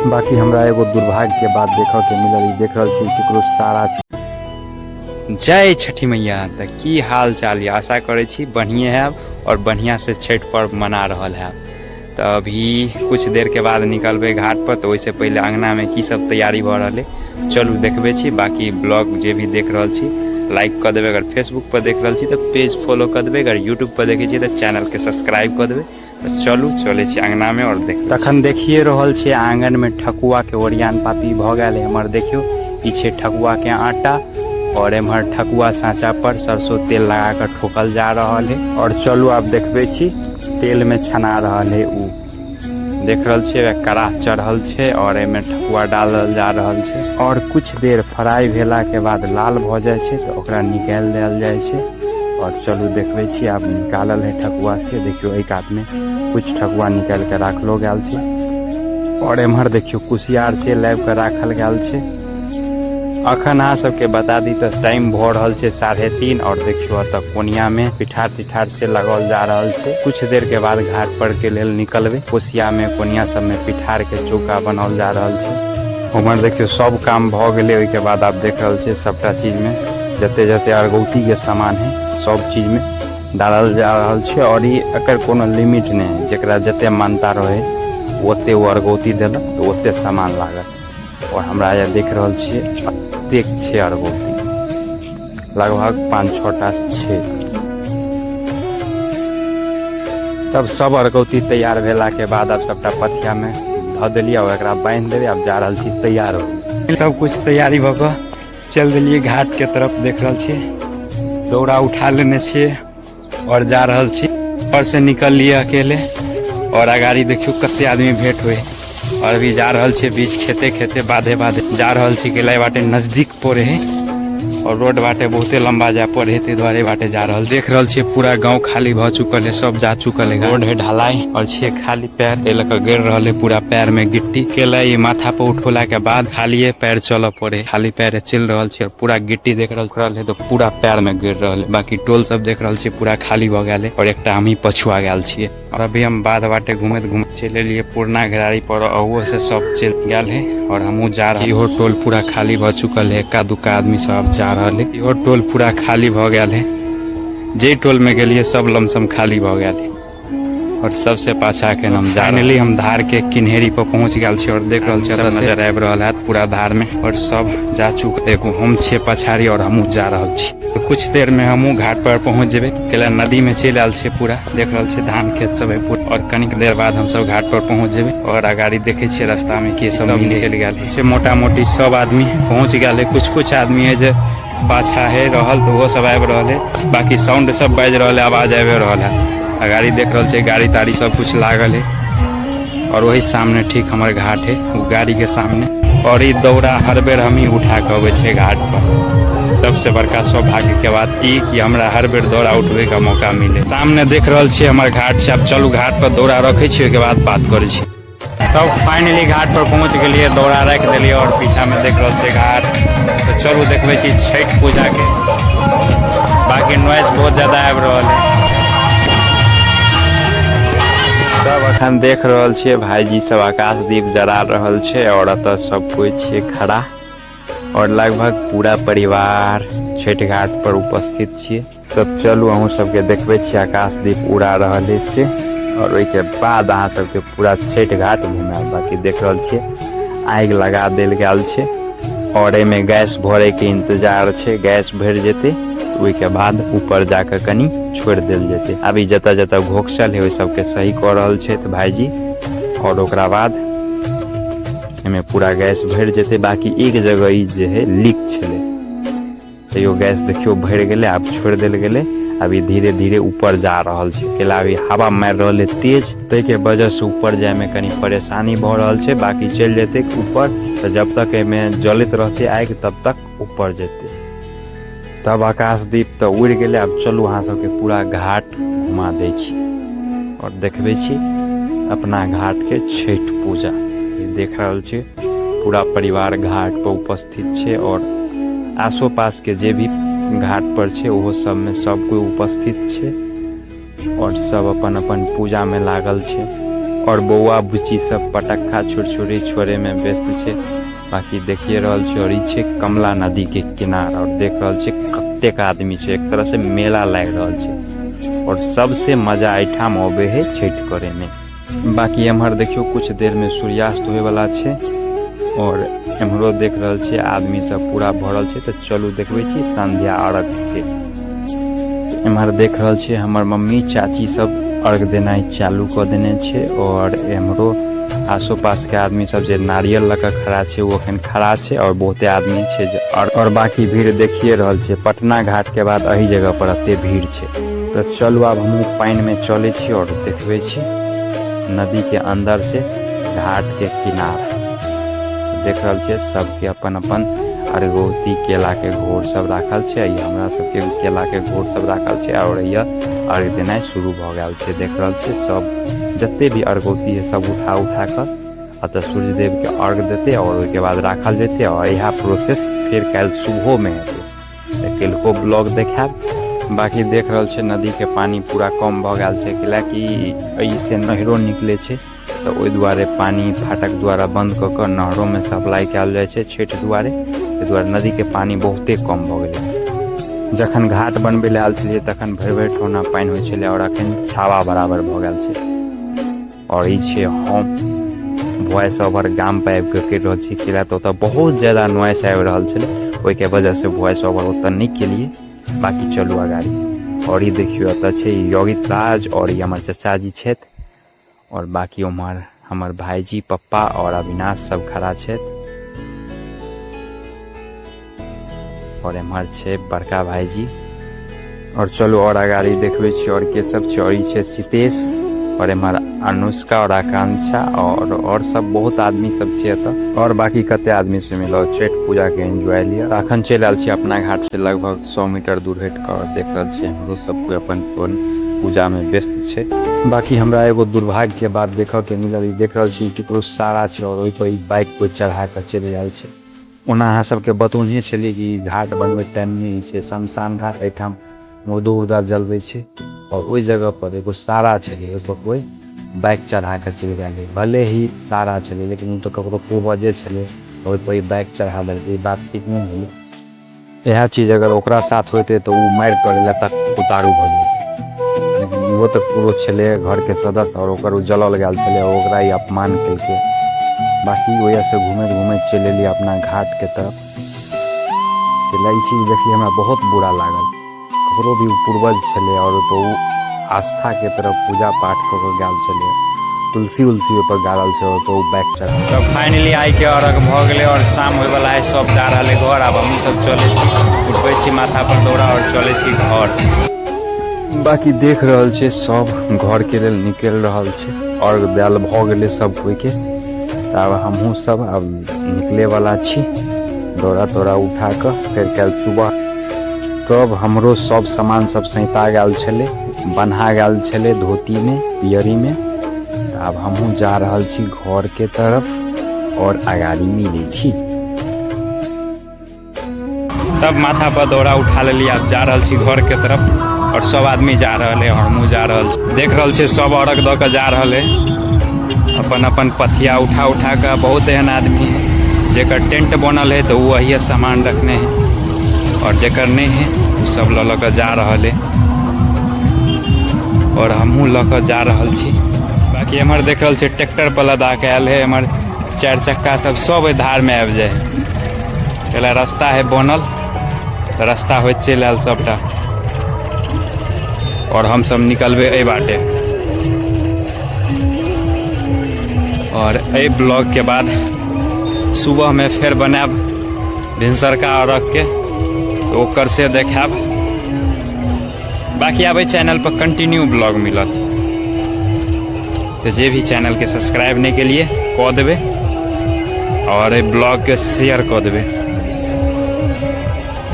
बाकी हमरा एगो दुर्भाग्य के बात देखऽ के मिलल, देख रहल छी केकरो सारा जय छठी मैया। तो की हाल चाल है, आशा करे छी बढ़िया है और बढ़िया से छठ पर्व मना रहल है। तो अभी कुछ देर के बाद निकलबे घाट पर, तो वैसे पहले अंगना में की सब तैयारी भ रहा है चलू देखबे छी। बाकी ब्लॉग जे भी देख रहल छी लाइक कर देवे, अगर फेसबुक पर देख रहल छी तो पेज फॉलो कर देवे, अगर यूट्यूब पर देखे छी तो चैनल के सब्सक्राइब कर देवे। तो चलू चले छी अंगना में और देख तखन देखिए रहल छी आंगन में ठकुआ के ओरियान पाती भ गेल हमर। देखियो पीछे ठकुआ के आटा और एम्हर ठकुआ सांचा पर सरसों तेल लगा कर ठोकल जा रहा है। और चलू आप देखबे छी तेल में छना रहा है, उ देख रहल छे कड़ाह चढ़ल छे और एमे ठकुआ डालल जा रहल छे। और कुछ देर फ्राई भेला के बाद लाल भ जाए छे तो ओकरा निकाल देल जाए छे। और चलू देखबे छी आप निकालल है ठकुआ से। देखियो एक हाथ में कुछ ठकुआ निकाल के राखलो गेल छे और एम्हर देखियो कुसियार से लाइव के राखल गेल छे। अखन अहाँ सबके बता दी तो टाइम भ रहल छे 3:30 और देखियो तक कोनिया में पिठार तिठार से लगल जा रहल छे। कुछ देर के बाद घाट पर के लेल निकलबे। कोसिया में कोनिया सब में पिठार के चौका बनल जा रहल छे। उमर देखियो सब काम भ गेले। ओइ के बाद आप देख रहल छे सबटा चीज में जते जते अरगौती के सामान है सब चीज में डालल जा रहल छे। और ये एकर कोनो लिमिट नहीं है, जेकरा जते मानता रहे ओते वो अरगौती देलक तो ओते सामान लागत। और हमरा ये देख रहल छे अतेक छे अरगौती, लगभग 5-6टा छे। तब सब अरगौती तैयार भेला के बाद अब सबटा पथिया में ध देलिए और एकरा बांध देबे। अब जा रहल छी तैयार हो। सब कुछ तैयारी भ क चल दिलिए घाट के तरफ। देख रहल छी दौड़ा उठा लेने छिए और जा रहल छी। और से निकल लिए अकेले और अगाड़ी देखियो कते आदमी भेंट हुए। और अभी जा रहल छी बीच खेते खेते बाधे बाधे जा रहल छी के लाई बाटे नजदीक पड़े है और रोड बाटे बहुते लंबा जा पड़े है, द्वारे बाटे जा रहल। देख रहल छी पूरा गांव खाली भ चुकल है, सब जा चुकल है। रोड है ढलाई और छे खाली पैर लेकर गिर रहल है, पूरा पैर में गिट्टी के लाई माथा पर उठोला के बाद खाली पैर चल पड़े, खाली पैर चल रहल छे और पूरा गिट्टी देख रहल है तो पूरा पैर में गिर रहल है। बाकी टोल सब देख रहल छे पूरा खाली भ गेल है और एकटा हम ही पछुआ गेल छिए। और अभी हम बाध बाटे घूमत घूमत चले लिए पूर्णा घरारी पर, अहुओ से सब चल गेल है और हमू जा रहे। इहो टोल पूरा खाली भ चुकल है, एका दुका आदमी सब जा रहल है। इहो टोल पूरा खाली भ गेल है, जे टोल में गेलिए सब लमसम खाली भ गेल है। और सबसे पाछा के हम फाइनली हम धार के किन्हेरी पर पहुंच गेल छी और देख रहल छी सब नजर आबि रहल है पूरा धार में। और सब जा चुके, एगो हम छे पछाड़ी और हमू जा रहल छी। तो कुछ देर में हमू घाट पर पहुंच जेबे। केला नदी में चल आल छे पूरा, देख रहल छी धान खेत सब है पूरा। और कनिक देर बाद हम सब घाट पर पहुंच जेबे और अगाड़ी देखे छे रास्ता में के सब निकल गेल है। मोटा मोटी सब आदमी पहुंच गेल है। कुछ आदमी है जे पाछा है रहल तो वो सब आबि रहल है। बाकी साउंड सब बाज रहल है, आवाज आबि रहल है। गाड़ी देख रहल छे गाड़ी ताड़ी सब कुछ लागल है। और वही सामने ठीक हमारे घाट है, वो गाड़ी के सामने। और ये दौड़ा हर बेर हम ही उठा के अबै छे घाट पर। सबसे बड़का सौभाग्य के बात ई कि हमरा हर बेर दौड़ा उठबे का मौका मिले। सामने देख रहल छे हमारे घाट छे। अब चलू घाट पर दौड़ा रखे छे के बाद बात करे छे। तब फाइनली घाट पर पहुंच गेलिए, दौड़ा रख देलिए और पीछा में देख रहल छे घाट। तो चलू देखबे छी छठ पूजा के। बाकी नॉइज बहुत ज्यादा आबि रहल है। सब अखन देख रहल छे भाईजी सब आकाश दीप जरा रहल छे और अत सब कोई छे खड़ा और लगभग पूरा परिवार छठ घाट पर उपस्थित छे। तब चलू अहूँ सबके देखबे छी आकाश दीप उड़ा रहल है से। और ओइ के बाद अहाँ सबके पूरा छठ घाट घुमाएब। बाकी देख रहल छे आगि लगा देल गेल छे और एमे गैस भरे के इंतजार छे। गैस भर जेते ओइ के बाद ऊपर जाकर कनी छोड़ देल जेते। अभी जता जता घोकसल है ओइ सबके सही कर रहल छे तो भाईजी। और ओकरा बाद एमे पूरा गैस भर जेते। बाकी एक जगह ई जे है लीक छले, तैयो गैस देखियो भर गेले, अब छोड़ देल गेले। अभी धीरे धीरे ऊपर जा रहल छे। केला अभी हवा मार रहल है तेज, तै के वजह से ऊपर जाए में कनी परेशानी भ रहल छे। बाकी चल जेते ऊपर तो जब तक एमे जलत रहते आग तब तक ऊपर जेते। तब आकाशदीप तो उड़ गेले। अब चलू अहाँ सबके पूरा घाट घुमा दै छी और देखबे छी अपना घाट के छठ पूजा। ये देख रहल छे पूरा परिवार घाट पर उपस्थित छे और आसो पास के जे भी घाट पर छे ओहो सब में सब कोई उपस्थित छे और सब अपन अपन पूजा में लागल छे। और बौआ बुच्ची सब पटक्खा छुरछुरी छोड़े में व्यस्त छे। बाकी देखिए रहल छे और ई छे कमला नदी के किनार और देख रहल छे कतेक आदमी छे, एक तरह से मेला लाग रहल छे और सबसे मजा एठाम आवे है छठ करे में। बाकी एम्हर देखियो कुछ देर में सूर्यास्त होए वाला छे और एम्हरो देख रहल छे आदमी सब पूरा भरल छे। तो चलू देखबे छी संध्या अर्घ के। एम्हर देख रहल छे हमर मम्मी चाची सब अर्घ देनाइ चालू कर देने छे और एम्हरो आसो पास के आदमी सब जे नारियल लगा खड़ा छे वो अखन खड़ा छे और बहुते आदमी छे और बाकी भीड़ देखिए रहल छे। पटना घाट के बाद अही जगह पर अते भीड़ छे। तो चलू अब हम पानी में चले छी और देखबे छी नदी के अंदर से घाट के किनार। देख रहल छे सबके अपन अपन अर्घोती केला के घोर सब राखल छे। ये हमरा सबके केला के घोर सब राखल छे और ये अर्घ देनाइ शुरू भ गेल छे। देख रहल छे सब जते भी अर्घोती है सब उठा कर अतः सूर्य देव के अर्घ देते और उसके बाद राखल जेते और यह प्रोसेस फिर कल सुबह में हेतै। कल को ब्लॉग देखाब। बाकी देख रहल छे नदी के पानी पूरा कम भ गेल छे कियाकि ऐसे नहरो निकले छे तो ओहि दुआरे पानी फाटक द्वारा बंद क के नहरों में सप्लाई कयल जाय छे छठ दुआरे। ताहि दुआरे नदी के पानी बहुते कम भ गेलै। जखन घाट बनबे ले आयल छलियै तखन भरि ठोना पानी होइ छलै और अखन छावा बराबर भ गेल छै। और ई छे हम वॉइस ओवर गाम पे आबि के करि रहल छी किया तो ओतऽ बहुत ज्यादा नॉइस आबि रहल छलै, ओहि के वजह से वॉइस ओवर ओतऽ नहीं केलिए। बाकी चलू आगाड़ी। और ई देखियो एतऽ छै योगित राज और ई हमर चचाजी छथि और बाकी उम्हर हमर भाईजी पप्पा और अविनाश सब खड़ा छथि और एम्हर छे बड़का भाईजी। और चलू और आगाड़ी देखबे छी और के सब छै। और ई छे सितेश और एम्हर अनुष्का और आकांक्षा और सब बहुत आदमी सब छे एतऽ और बाकी कते आदमी से मिलो छठ पूजा के एंजॉय लिया। अखन चलि आयल छी अपना घाट से लगभग 100 मीटर दूर हट कर और देख रहल छी हमरो सब कोई अपन पूजा में व्यस्त छे। बाकी हमरा एगो दुर्भाग्य के बात देखऽ के मिलल। देख रहल छी केकरो सारा छै और ओहि पर बाइक को चढ़ा के चलि आयल छै। ओना अहाँ सबके बतौने छलिए कि घाट बनबे टाइम में छै शमशान घाट एठाम मोदो उदा जलबै छै और ओहि जगह पर एगो सारा छलै ओहि पर कोई बाइक चढ़ा के चलि गेलै। भले ही सारा छलै लेकिन उ तो ककरो पूर्वजे छलै ओहि पर बाइक चढ़ा देलकै। ई बात ठीक नहीं भेलै। यह चीज अगर ओकरा साथ होते तो उ मारि करे तक उतारू भ जेतै, लेकिन वो तो पूरो छलै घर के सदस्य और ओकर जलल गेल छलै और ओकरा ई अपमान केलकै। बाकी वजह से घूमैत चलि एलिए अपना घाट के तरफ। ई चीज देखिए हमरा बहुत बुरा लागल। ककरो भी पूर्वज छलै और तो आस्था के तरफ पूजा पाठ क के गेल छलै, तुलसी उलसी पर गाड़ल छै और तो बैक चढ़ा। तो फाइनली आई के अर्घ भ गेलै और शाम होय वाला है। सब जा रहले घर। अब हम सब चले छी, उठबै छी माथा पर दौड़ा और चले छी घर। बाकी देख रहल छै सब घर के लेल निकल रहल छै। अर्घ देल भ गेलै सब कोई के। अब हमहू सब अब निकले वाला छी दौड़ा तोड़ा उठा के। फिर कल सुबह तब हमरो सब सामान सब सैंता गेल छलै, बन्हा गेल छलै धोती में पियरी में। अब हमहू जा रहल छी घर के तरफ और आगाड़ी मिले छी। तब माथा पर दौड़ा उठा लेलिए। अब जा रहल छी घर के तरफ और सब आदमी जा रहल है और हमहू जा रहल छी। देख रहल छी सब अर्घ द के जा रहल है अपन अपन पथिया उठा के। बहुत एहन आदमी जेकर टेंट बनल है तो वही सामान रखने हैं और जेकर नहीं है वो सब ल के जा रहल है और हमहू ल के जा रहल छी। बाकी एम्हर देख रहल छी ट्रैक्टर पर लदा के आयल है। एम्हर 4 चक्का सब धार में आबि जाए है। रास्ता है बनल तो रास्ता हो चलि आयल सबटा और हम सब निकलबे ए बाटे। और ए ब्लॉग के बाद सुबह में फिर बनाब भिनसरका अर्घ के तो ओकर से देखाब। बाकी अब चैनल पर कंटिन्यू ब्लॉग मिलत तो जे भी चैनल के सब्सक्राइब नहीं के लिए कह देबे और ब्लॉग के शेयर कह देबे।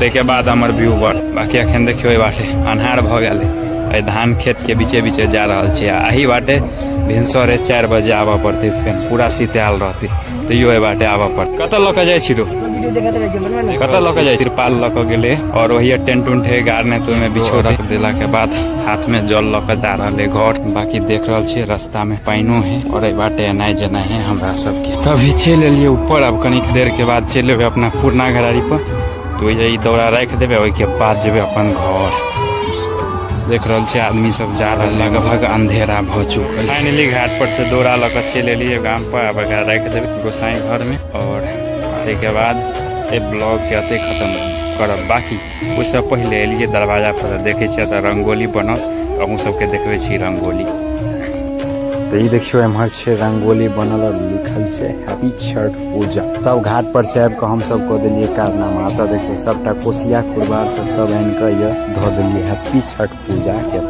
ताके बाद हमर व्यू बढ़। बाकी अखन देखियो बाटे अन्हार भ गेल। धान खेत के बीचे बीचे जा रहल छी। आही बाटे भिनसरे 4 बजे आबऽ पड़ते, फिर पूरा शीतल रहती। तैयो ए बाटे आबऽ पड़। कतऽ लऽ के जाइ छी रो? कतऽ लऽ के जाइ छी? तिरपाल लऽ के गेले और वही टेंट उंट है गाड़ने तो में बिछो रख देला के बाद हाथ में जल लऽ के जा रहले घर। बाकी देख रहल छी रास्ता में पाइनो है और ए बाटे एनाइ जेनाइ है हमरा सबके। कभी चल एलिए ऊपर, अब कनिक देर के बाद चल एबे अपना पुरना घरारी पर। तो ये दौड़ा रख देवे, ओहि के बाद जेबे अपन घर। देख रहल छी आदमी सब जा रहा, लगभग अंधेरा भ चुकल। फाइनली घाट पर से दौड़ा लऽ के चल एलिए गाम पर। अब एकरा रख देवे गोसाई घर में और के बाद ए ब्लॉग के अते खत्म करब। बाकी उससे पहले एलिए दरवाजा पर, देखे छियै तऽ रंगोली बनल, अहूँ सबके देखबे छी रंगोली। तो ये देखियो एम्हर छे रंगोली बनल और लिखल छे हैप्पी छठ पूजा। तब घाट पर से आबि के हम सब कऽ देलिए कारनामा। तऽ देखियो सबटा कोसिया कुरबार सब आनि के ये धऽ देलिए हैप्पी छठ पूजा के।